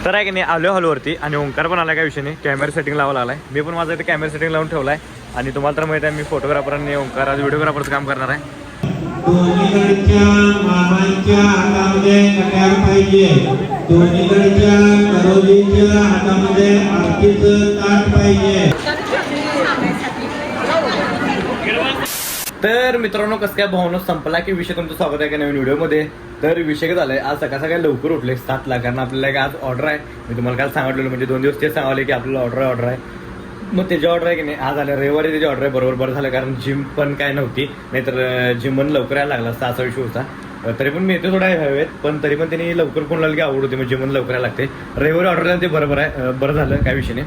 तर आहे की नाही आलो हॉलवरती आणि ओंकार पण आला काय विषय नाही कॅमेरा सेटिंग लावायला आलाय. मी पण माझा इथे कॅमेरा सेटिंग लावून ठेवलाय आणि तुम्हाला तर माहिती आहे मी फोटोग्राफर आणि ओंकार आज व्हिडिओग्राफरचं काम करणार आहे. दोन्हीकडच्या मामांच्या हातामध्ये कट्यार पाहिजे, दोन्हीकडच्या करोलीच्या हातामध्ये आरतीचं ताट पाहिजे. तर मित्रांनो कसं काय भावना संपला की विषय तुमचं स्वागत आहे का नवीन व्हिडिओमध्ये. तर विषय काय झालाय आज सकाळ सकाळी लवकर उठले 7ला कारण आपल्याला एक आज ऑर्डर आहे. मी तुम्हाला काल सांगितलेलं म्हणजे 2 दिवस तेच सांगावले की आपल्याला ऑर्डर आहे. मग त्याची ऑर्डर आहे की नाही आज आल्या रविवारी त्याची ऑर्डर आहे. बरोबर झालं कारण जिम पण काय नव्हती नाहीतर जिम पण लवकर यायला लागला असता असा विषय होता. तरी पण मी येतो थोडा हवेत पण तरी पण त्यांनी लवकर फोन लावलं की आवड होते म्हणजे जिम लवकर यायला लागते. रविवारी ऑर्डर ते बरोबर आहे बरं झालं काय विषय नाही.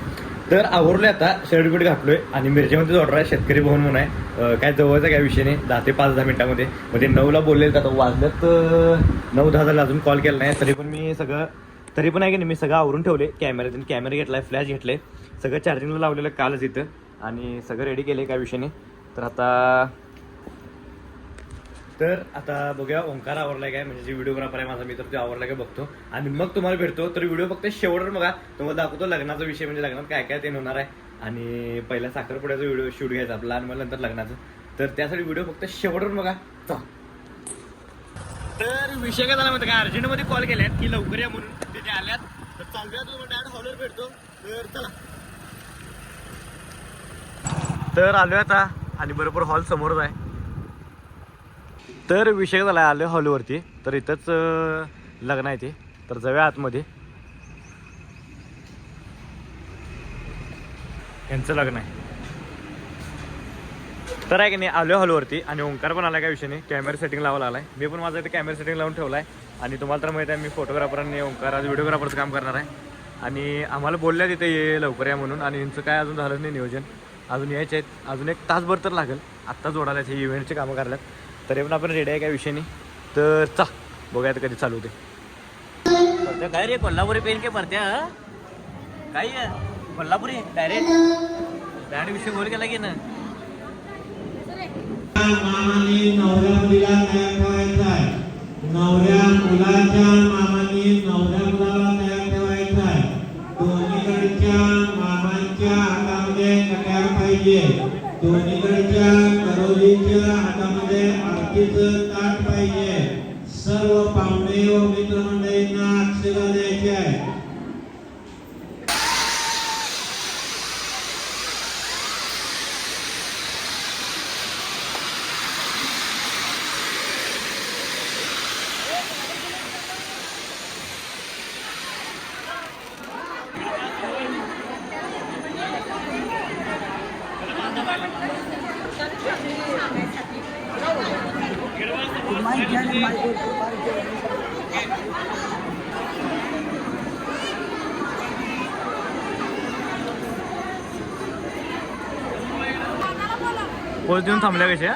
तर आवरलोय आता शर्ट बीट घातलोय आणि मिरजेमध्येच ऑर्डर आहे शेतकरी भवन म्हणून आहे काय जवळचा काय विषय नाही 10 ते 5-10 मिनिटामध्ये. मग ते 9ला बोललेलं आता वाजल्यात 9-10 झालं अजून कॉल केला नाही. तरी पण आहे की नाही मी सगळं आवरून ठेवले. कॅमेरा घेतलाय फ्लॅश घेतलाय सगळं चार्जिंगला लावलेलं कालच इथं आणि सगळं रेडी केले काय विषय नाही. तर आता बघूया ओंकार आवरलाय काय म्हणजे जे व्हिडिओग्राफर आहे माझा मित्र ते आवरलाय काय बघतो आणि मग तुम्हाला भेटतो. तर व्हिडिओ फक्त शेवटवर बघा तुम्हाला दाखवतो लग्नाचा विषय म्हणजे लग्नात काय काय ते होणार आहे आणि पहिला साखरपुड्याचा व्हिडिओ शूट घ्यायचा आपला आणि मग नंतर लग्नाचं. तर त्यासाठी व्हिडिओ फक्त शेवटवर बघा. तर विषय काय झाला माहिती का अर्जंटमध्ये कॉल केल्यात की लवकर या म्हणून तिथे आल्यात. तर चालूया तुम्हाला हॉलवर भेटतो. तर चला तर आलोय आता आणि बरोबर हॉल समोरच आहे. तर विषय झाला आलो हॉलवरती तर इथंच लग्न आहे ते. तर जाऊया आतमध्ये यांचं लग्न आहे. तर आहे की नाही आलो हॉलवरती आणि ओंकार पण आला काय विषय नाही कॅमेरा सेटिंग लावायला आलाय. मी पण माझा इथे कॅमेरा सेटिंग लावून ठेवलाय आणि तुम्हाला तर माहिती आहे मी फोटोग्राफर आणि ओंकार आज व्हिडिओग्राफरचं काम करणार आहे. आणि आम्हाला बोलल्या तिथे ये लवकर या म्हणून आणि यांचं काय अजून झालं नाही नियोजन अजून यायचे आहेत. अजून 1 तासभर तर लागेल आत्ता जोडायला हे इव्हेंटचे कामं करायला. तरी पण आपण रेडी आहे काय विषय नाही. तर चा बघूया आता कधी चालू होते. काय रे कोल्हापुरी पेन के भरत्या काय कोल्हापुरी डायरेक्ट विषय बोल केला की ना मामाने नवऱ्या मुलीला तयार ठेवायचा आहे, नवऱ्या मुलाच्या मामाने नवऱ्या मुलाला तयार ठेवायचा आहे. दोन्हीकडच्या मामांच्या हातामध्ये कट्यार पाहिजे, दोन्हीकडच्या करोलीच्या हातामध्ये आरतीचं ताट पाहिजे. सर्व पाहुणे व मित्रमंडळींना अक्षता द्यायची आहे. पोच देऊन थांबल्या कशा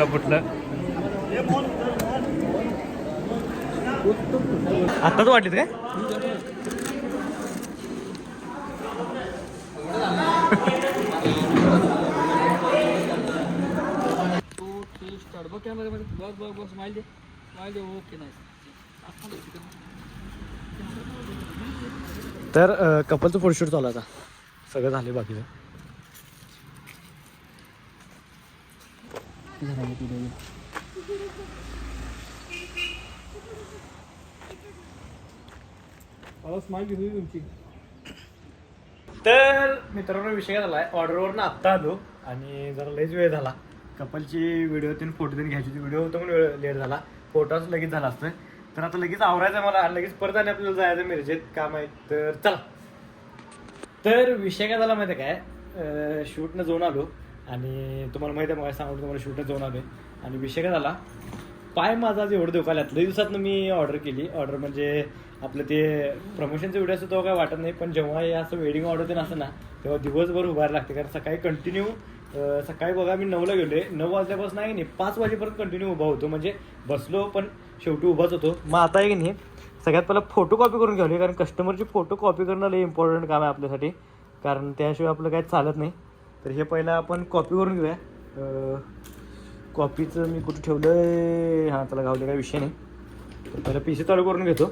फुटलं आत्ताच वाटलीत काय तर कपलचं फोटोशूट चालू आता सगळं झाले बाकीचं. तर मित्रांनो विषय झाला आहे ऑर्डरवरनं आत्ता आलो आणि जरा लईच वेळ झाला. कपलची व्हिडिओ फोटो घ्यायची होती व्हिडिओ होतो म्हणून लेट झाला. फोटोच लगेच झाला असतं. तर आता लगेच आवरायचं मला लगेच परत आणि आपल्याला जायचं मिरजेत काम आहे. तर चला तर विषय काय झाला माहिती आहे काय शूटनं जाऊन आलो आणि तुम्हाला माहिती आहे मला सांगतो तुम्हाला शूटनं जाऊन आलो आणि विषय काय झाला पाय माझा आज एवढं दुखायला लई दिवसातनं मी ऑर्डर केली. ऑर्डर म्हणजे आपलं ते प्रमोशनचा व्हिडिओ असतो तेव्हा काय वाटत नाही पण जेव्हा हे असं वेडिंग ऑर्डर ते नसतं ना तेव्हा दिवसभर उभारायला लागते. कारण सकाळी कंटिन्यू सकाळी बघा मी 9ला गेलोय 9 वाजल्यापासून आहे की नाही 5 वाजेपर्यंत कंटिन्यू उभा होतो म्हणजे बसलो पण शेवटी उभाच होतो. मग आता आहे की नाही सगळ्यात पहिला फोटो कॉपी करून घ्यावी कारण कस्टमरची फोटो कॉपी करणं लई इम्पॉर्टंट काम आहे आपल्यासाठी कारण त्याशिवाय आपलं काही चालत नाही. तर हे पहिला आपण कॉपी करून घेऊया. कॉपीचं मी कुठं ठेवलं हां त्याला गावलं काय विषय नाही. तर पहिला पी सी चालू करून घेतो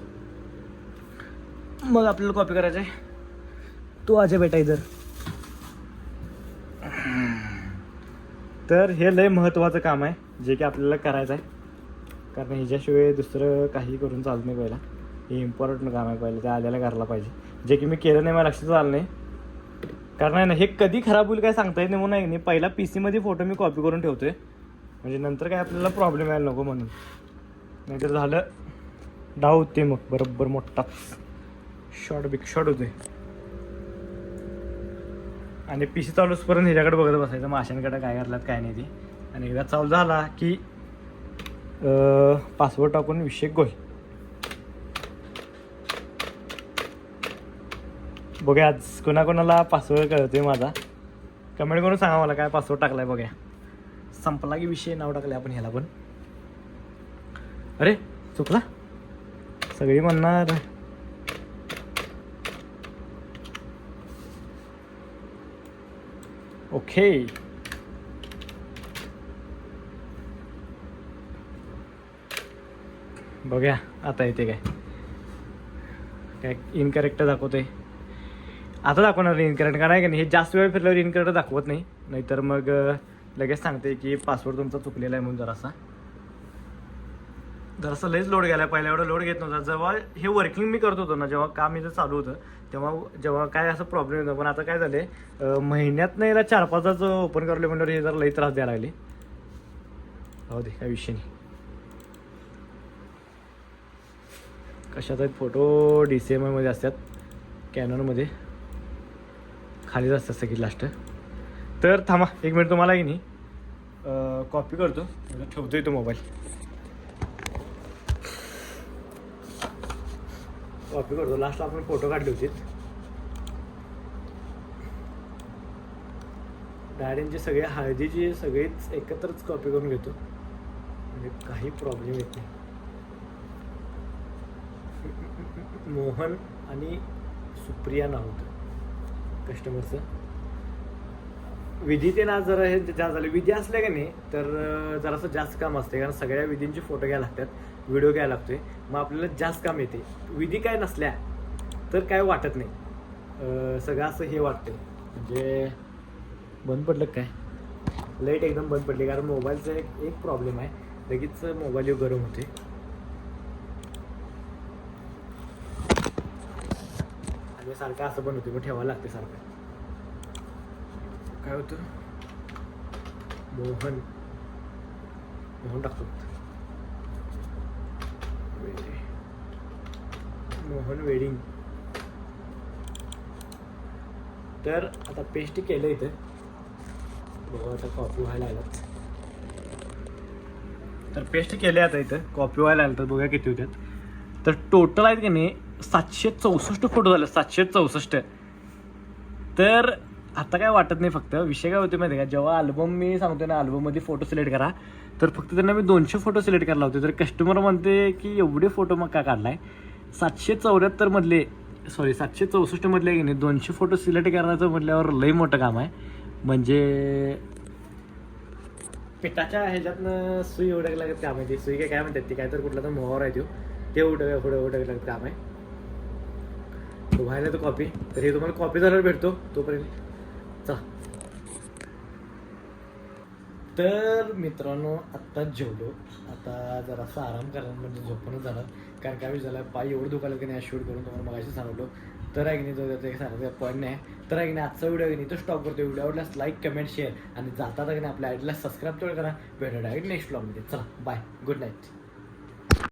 मग आपल्याला कॉपी करायचं आहे. तू आजा बेटा इधर. तर हे लय महत्त्वाचं काम आहे जे की आपल्याला करायचं आहे कारण ह्याच्याशिवाय दुसरं काही करून चालत नाही. पहिला हे इम्पॉर्टंट काम आहे पहिलं ते आल्याला करायला पाहिजे जे की मी केलं नाही मला लक्षात आलं नाही कारण आहे ना हे कधी खराब होईल काय सांगता येत नाही म्हणून आहे नाही पहिला पी सीमध्ये फोटो मी कॉपी करून ठेवतोय म्हणजे नंतर काय आपल्याला प्रॉब्लेम यायला नको म्हणून. नाहीतर झालं डाव होते मग बरोबर मोठाच शॉर्ट बिग शॉर्ट होते. आणि पी सी चालूचपर्यंत ह्याच्याकडे बघत बसायचं माशांकडे काय करलात काय नाही ते. आणि एकदा चालू झाला की पासवर्ड टाकून विषय गोल. बघूया आज कोणाकोणाला पासवर्ड कळतोय माझा कमेंट करून सांगा मला काय पासवर्ड टाकलाय. बघूया संपला की विषय नाव टाकले आपण ह्याला पण. अरे चुकला सगळी म्हणणार ओके. बघूया आता येते काय काय इनकरेक्ट दाखवतोय. आता दाखवणार इनकरेक्ट कारण आहे का नाही हे जास्त वेळ फिरल्यावर इनकरेक्ट दाखवत नाही नाहीतर मग लगेच सांगते की पासवर्ड तुमचा चुकलेला आहे म्हणून. जरासा लईच लोड गेला पहिल्या एवढा लोड घेत नव्हता जेव्हा हे वर्किंग मी करत होतो ना जेव्हा काम इथं चालू होतं तेव्हा जेव्हा काय असं प्रॉब्लेम होता. पण आता काय झाले महिन्यात नाही याला 4-5 ओपन करले म्हणल्यावर हे जरा लई त्रास द्यायला लागले. हो दे काय विषय नाही. कशात आहेत फोटो DCMI मध्ये असतात कॅनॉनमध्ये खालीच असतात सगळी लास्ट. तर थांबा 1 मिनिट तुम्हाला की नाही कॉपी करतो ठेवतोय तो मोबाईल कॉपी करतो. लास्ट आपण फोटो काढले होते डायरींचे सगळे हळदीचे सगळेच एकत्रच कॉपी करून घेतो म्हणजे काही प्रॉब्लेम येत नाही. मोहन आणि सुप्रिया नाव होतं कस्टमरचं. विधी ते ना जरा हे जास्त झाले. विधी असल्या का नाही तर जरासं जास्त काम असते कारण सगळ्या विधींचे फोटो घ्यायला लागतात व्हिडिओ घ्यायला लागतोय मग आपल्याला जास्त काम येते. विधी काय नसल्या तर काय वाटत नाही सगळं असं हे वाटतं म्हणजे बंद पडलं काय लाईट एकदम बंद पडली कारण मोबाईलचा एक प्रॉब्लेम आहे लगेच मोबाईल गरम होते. आणि सारखं असं पण होते मग ठेवायला लागते सारखं. काय होतं मोहन टाकतो मोहन वेडिंग. तर आता पेस्ट केलं इथं बघा आता कॉपी व्हायला लागलं. तर पेस्ट केले आता इथं कॉपी व्हायला लागलं तर बघा किती होत्यात. तर टोटल आहेत की नाही 764 फोटो झाले 764. तर आता काय वाटत नाही फक्त विषय काय होते माहिती का जेव्हा अल्बम मी सांगतो ना अल्बममध्ये फोटो सिलेक्ट करा तर फक्त त्यांना मी 200 फोटो सिलेक्ट करायला होते. तर कस्टमर म्हणते की एवढे फोटो मग का काढलाय 774 मधले 764 मधले की नाही 200 फोटो सिलेक्ट करायचं म्हटल्यावर लई मोठं काम आहे. म्हणजे पिठाच्या ह्याच्यातनं सुई उडक लागत काम आहे. ते सुई काय म्हणतात ती काय तर कुठला तर मोहर आहे ते उडक लागत काम आहे. तो व्हायला तो कॉपी तर हे तुम्हाला कॉपी झाल्यावर भेटतो तोपर्यंत चला. तर मित्रांनो आत्ताच जेवलो आता जरासा आराम करा म्हणजे झोपूनच झालं कारण काय झालं पाय एवढं दुखायला की नाही शूट करून तुम्हाला मगाशी सांगलो. तर आहे की नाही जो एक सांगायचं पॉईंट नाही तर आहे की नाही आजचा व्हिडिओ की नाही तो स्टॉप करतो. व्हिडिओ आवडल्यास लाईक कमेंट शेअर आणि जातात की नाही आपल्या आयडीला सबस्क्राईब तेवढं करा. भेटू डायरेक्ट नेक्स्ट व्लॉगमध्ये. चला बाय गुड नाईट.